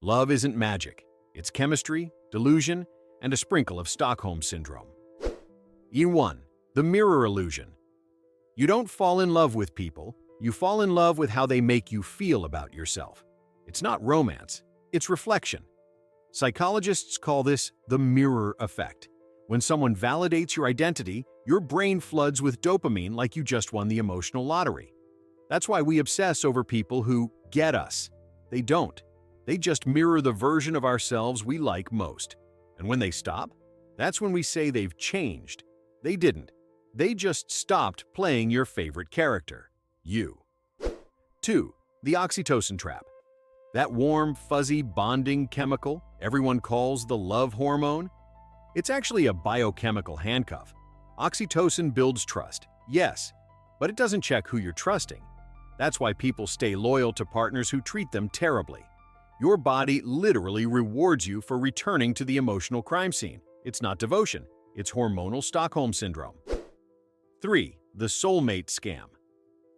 Love isn't magic. It's chemistry, delusion, and a sprinkle of Stockholm Syndrome. E1. The mirror illusion. You don't fall in love with people, you fall in love with how they make you feel about yourself. It's not romance, it's reflection. Psychologists call this the mirror effect. When someone validates your identity, your brain floods with dopamine like you just won the emotional lottery. That's why we obsess over people who get us. They don't. They just mirror the version of ourselves we like most. And when they stop, that's when we say they've changed. They didn't. They just stopped playing your favorite character, you. 2. The oxytocin trap. That warm, fuzzy, bonding chemical everyone calls the love hormone? It's actually a biochemical handcuff. Oxytocin builds trust, yes, but it doesn't check who you're trusting. That's why people stay loyal to partners who treat them terribly. Your body literally rewards you for returning to the emotional crime scene. It's not devotion, it's hormonal Stockholm Syndrome. 3. The soulmate scam.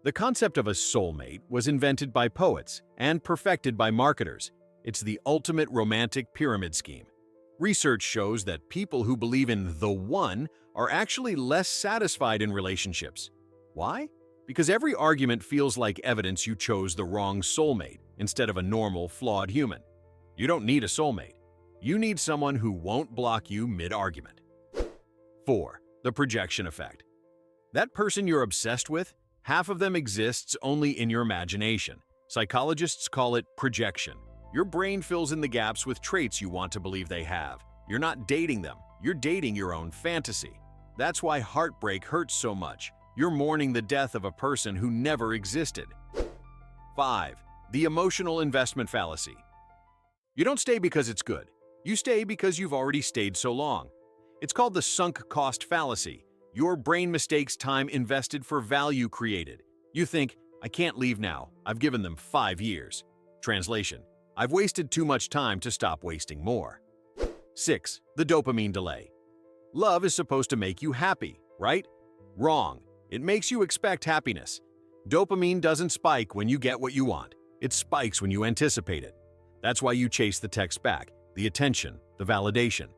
The concept of a soulmate was invented by poets and perfected by marketers. It's the ultimate romantic pyramid scheme. Research shows that people who believe in the one are actually less satisfied in relationships. Why? Because every argument feels like evidence you chose the wrong soulmate instead of a normal, flawed human. You don't need a soulmate. You need someone who won't block you mid-argument. 4. The projection effect. That person you're obsessed with, half of them exists only in your imagination. Psychologists call it projection. Your brain fills in the gaps with traits you want to believe they have. You're not dating them, you're dating your own fantasy. That's why heartbreak hurts so much. You're mourning the death of a person who never existed. 5. The emotional investment fallacy. You don't stay because it's good. You stay because you've already stayed so long. It's called the sunk cost fallacy. Your brain mistakes time invested for value created. You think, I can't leave now. I've given them 5 years. Translation, I've wasted too much time to stop wasting more. 6. The dopamine delay. Love is supposed to make you happy, right? Wrong. It makes you expect happiness. Dopamine doesn't spike when you get what you want. It spikes when you anticipate it. That's why you chase the text back, the attention, the validation.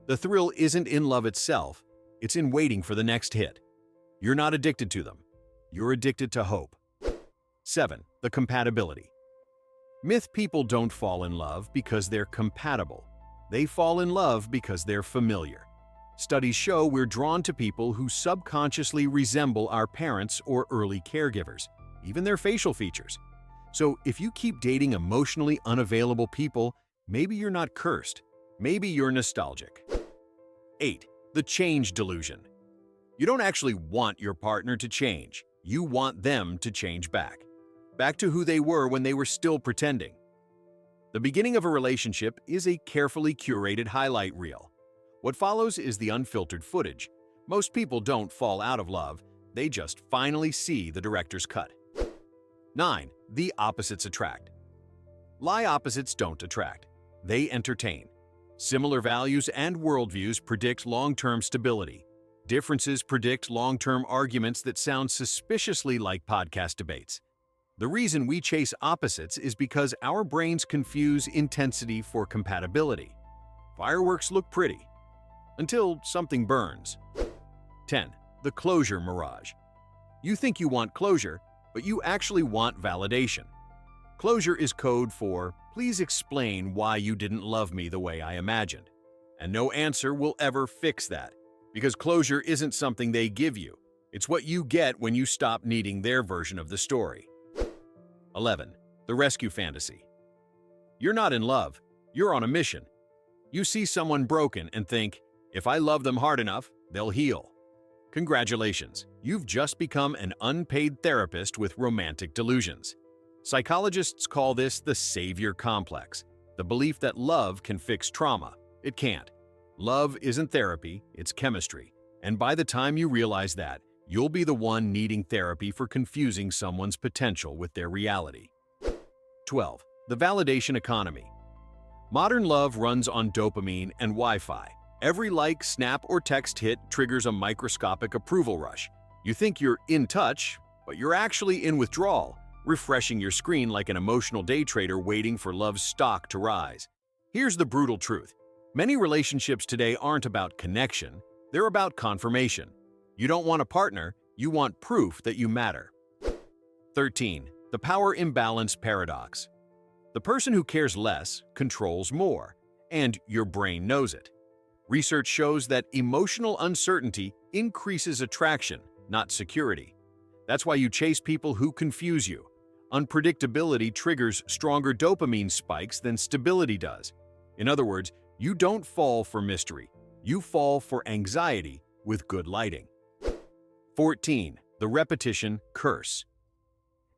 The thrill isn't in love itself, it's in waiting for the next hit. You're not addicted to them. You're addicted to hope. 7. The compatibility. Myth people don't fall in love because they're compatible. They fall in love because they're familiar. Studies show we're drawn to people who subconsciously resemble our parents or early caregivers, even their facial features. So if you keep dating emotionally unavailable people, maybe you're not cursed. Maybe you're nostalgic. 8. The change delusion. You don't actually want your partner to change. You want them to change back. Back to who they were when they were still pretending. The beginning of a relationship is a carefully curated highlight reel. What follows is the unfiltered footage. Most people don't fall out of love, they just finally see the director's cut. 9. The opposites attract. Lie opposites don't attract. They entertain. Similar values and worldviews predict long-term stability. Differences predict long-term arguments that sound suspiciously like podcast debates. The reason we chase opposites is because our brains confuse intensity for compatibility. Fireworks look pretty, until something burns. 10. The closure mirage. You think you want closure, but you actually want validation. Closure is code for, please explain why you didn't love me the way I imagined. And no answer will ever fix that, because closure isn't something they give you. It's what you get when you stop needing their version of the story. 11. The rescue fantasy. You're not in love, you're on a mission. You see someone broken and think, if I love them hard enough, they'll heal. Congratulations, you've just become an unpaid therapist with romantic delusions. Psychologists call this the savior complex, the belief that love can fix trauma. It can't. Love isn't therapy, it's chemistry. And by the time you realize that, you'll be the one needing therapy for confusing someone's potential with their reality. 12. The validation economy. Modern love runs on dopamine and Wi-Fi. Every like, snap, or text hit triggers a microscopic approval rush. You think you're in touch, but you're actually in withdrawal. refreshing your screen like an emotional day trader waiting for love's stock to rise. Here's the brutal truth. Many relationships today aren't about connection, they're about confirmation. You don't want a partner, you want proof that you matter. 13. The power imbalance paradox. The person who cares less controls more, and your brain knows it. Research shows that emotional uncertainty increases attraction, not security. That's why you chase people who confuse you. Unpredictability triggers stronger dopamine spikes than stability does. In other words, you don't fall for mystery, you fall for anxiety with good lighting. 14. The repetition curse.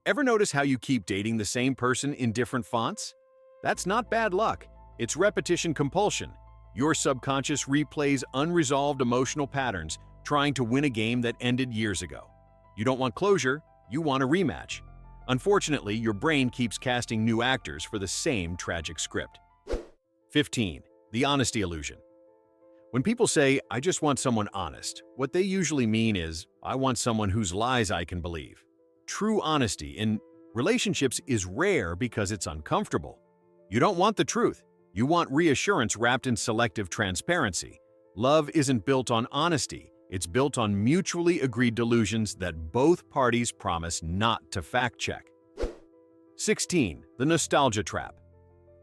Ever notice how you keep dating the same person in different fonts? That's not bad luck, it's repetition compulsion. Your subconscious replays unresolved emotional patterns, trying to win a game that ended years ago. You don't want closure, you want a rematch. Unfortunately, your brain keeps casting new actors for the same tragic script. 15. The honesty illusion. When people say, "I just want someone honest," what they usually mean is, "I want someone whose lies I can believe." True honesty in relationships is rare because it's uncomfortable. You don't want the truth. You want reassurance wrapped in selective transparency. Love isn't built on honesty. It's built on mutually agreed delusions that both parties promise not to fact-check. 16. The nostalgia trap.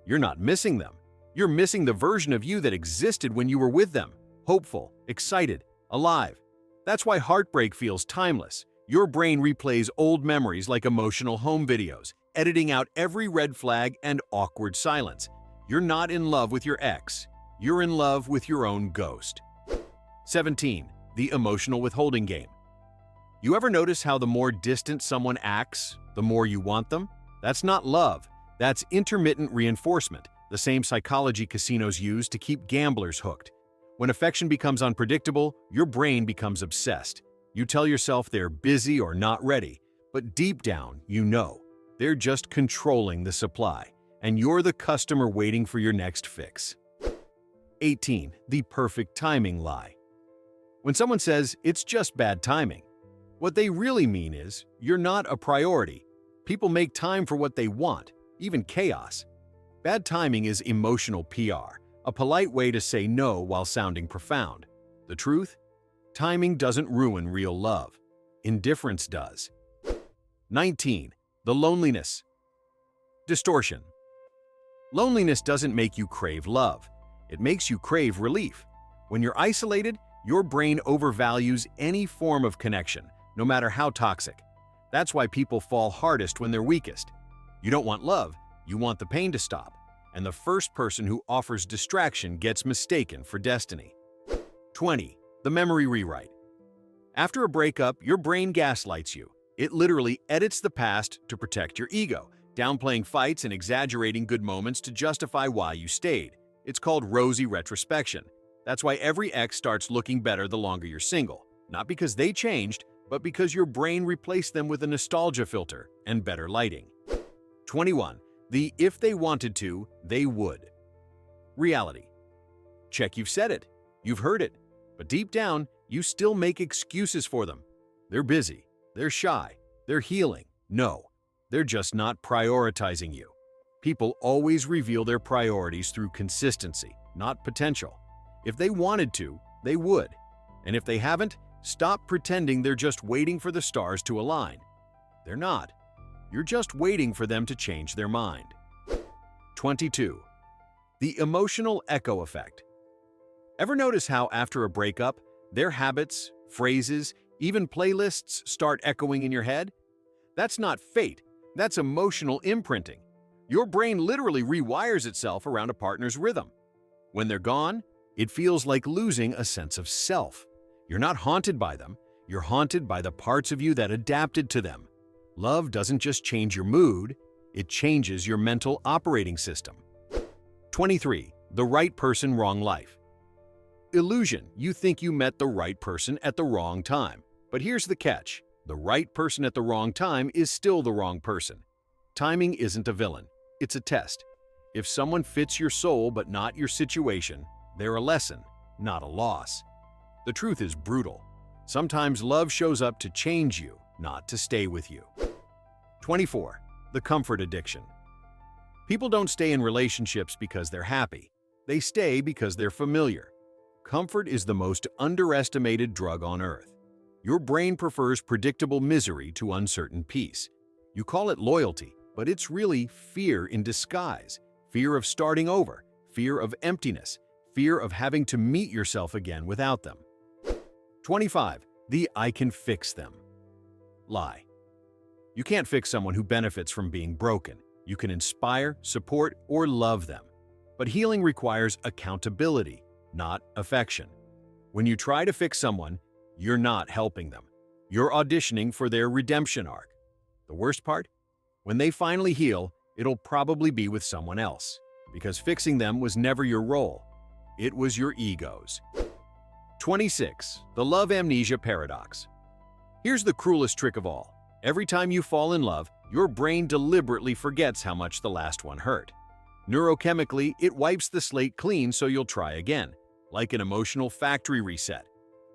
You're not missing them. You're missing the version of you that existed when you were with them. Hopeful, excited, alive. That's why heartbreak feels timeless. Your brain replays old memories like emotional home videos, editing out every red flag and awkward silence. You're not in love with your ex. You're in love with your own ghost. 17. The emotional withholding game. You ever notice how the more distant someone acts, the more you want them? That's not love. That's intermittent reinforcement, the same psychology casinos use to keep gamblers hooked. When affection becomes unpredictable, your brain becomes obsessed. You tell yourself they're busy or not ready, but deep down, you know, they're just controlling the supply, and you're the customer waiting for your next fix. 18. The perfect timing lie. When someone says, "It's just bad timing," what they really mean is, you're not a priority. People make time for what they want, even chaos. Bad timing is emotional PR, a polite way to say no while sounding profound. The truth? Timing doesn't ruin real love. Indifference does. 19. The loneliness distortion. Loneliness doesn't make you crave love. It makes you crave relief. When you're isolated, your brain overvalues any form of connection, no matter how toxic. That's why people fall hardest when they're weakest. You don't want love, you want the pain to stop. And the first person who offers distraction gets mistaken for destiny. 20. The memory rewrite. After a breakup, your brain gaslights you. It literally edits the past to protect your ego, downplaying fights and exaggerating good moments to justify why you stayed. It's called rosy retrospection. That's why every ex starts looking better the longer you're single. Not because they changed, but because your brain replaced them with a nostalgia filter and better lighting. 21. The if they wanted to, they would. Reality. Check, you've said it. You've heard it. But deep down, you still make excuses for them. They're busy. They're shy. They're healing. No, they're just not prioritizing you. People always reveal their priorities through consistency, not potential. If they wanted to, they would. And if they haven't, stop pretending they're just waiting for the stars to align. They're not. You're just waiting for them to change their mind. 22. The emotional echo effect. Ever notice how after a breakup, their habits, phrases, even playlists start echoing in your head? That's not fate, that's emotional imprinting. Your brain literally rewires itself around a partner's rhythm. When they're gone, it feels like losing a sense of self. You're not haunted by them, you're haunted by the parts of you that adapted to them. Love doesn't just change your mood, it changes your mental operating system. 23. The right person, wrong life. Illusion. You think you met the right person at the wrong time. But here's the catch. The right person at the wrong time is still the wrong person. Timing isn't a villain. It's a test. If someone fits your soul but not your situation, they're a lesson, not a loss. The truth is brutal. Sometimes love shows up to change you, not to stay with you. 24. The comfort addiction. People don't stay in relationships because they're happy. They stay because they're familiar. Comfort is the most underestimated drug on earth. Your brain prefers predictable misery to uncertain peace. You call it loyalty, but it's really fear in disguise. Fear of starting over, fear of emptiness, fear of having to meet yourself again without them. 25. The I can fix them lie. You can't fix someone who benefits from being broken. You can inspire, support, or love them. But healing requires accountability, not affection. When you try to fix someone, you're not helping them. You're auditioning for their redemption arc. The worst part? When they finally heal, it'll probably be with someone else, because fixing them was never your role. It was your ego's. 26. The love amnesia paradox. Here's the cruelest trick of all. Every time you fall in love, your brain deliberately forgets how much the last one hurt. Neurochemically, it wipes the slate clean so you'll try again, like an emotional factory reset.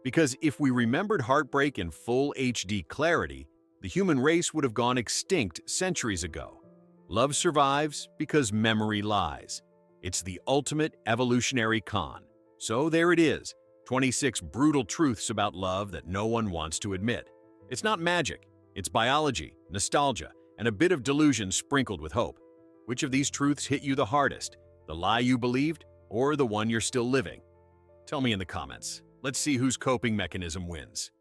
Because if we remembered heartbreak in full HD clarity, the human race would have gone extinct centuries ago. Love survives because memory lies. It's the ultimate evolutionary con. So there it is, 26 brutal truths about love that no one wants to admit. It's not magic. It's biology, nostalgia, and a bit of delusion sprinkled with hope. Which of these truths hit you the hardest? The lie you believed, or the one you're still living? Tell me in the comments. Let's see whose coping mechanism wins.